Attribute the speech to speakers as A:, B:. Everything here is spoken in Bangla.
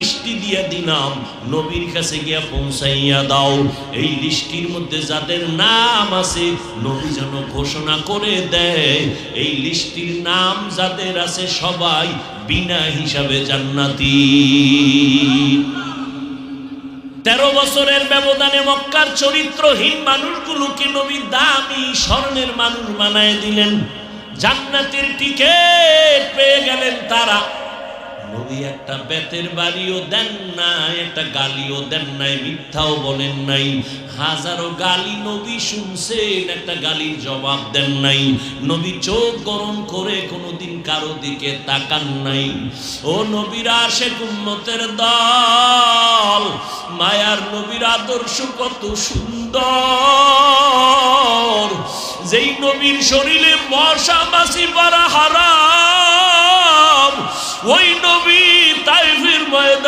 A: লিস্টি দিয়া দিলাম, নবীর কাছে গিয়া পৌঁছাইয়া দাও। এই লিস্টির মধ্যে যাদের নাম আছে নবী যেন ঘোষণা করে দেয়, এই লিস্টির নাম যাদের আছে সবাই বিনা হিসাবে জান্নাতি। 13 বছরের ব্যবধানে মক্কার চরিত্রহীন মানুষগুলোকে নবী দামি স্বর্ণের মানুষ বানায় দিলেন, জান্নাতের টিকেট পেয়ে গেলেন তারা। নবী একটা বেতের বাড়িও দেন নাই, একটা গালিও দেন নাই, মিথ্যাও বলেন নাই। হাজারো গালি নবী শুনছেন, একটা গালির জবাব দেন নাই। নবী চোখ গরম করে কোনোদিন কারো দিকে তাকান নাই। ও নবীর আশিক উম্মতের দল, মায়ার নবীর আদর্শ কত সুন্দর। যেই নবীর শরীরে মশা মাছি পড়া হারাম, ওই নবী তাইফের ময়দানে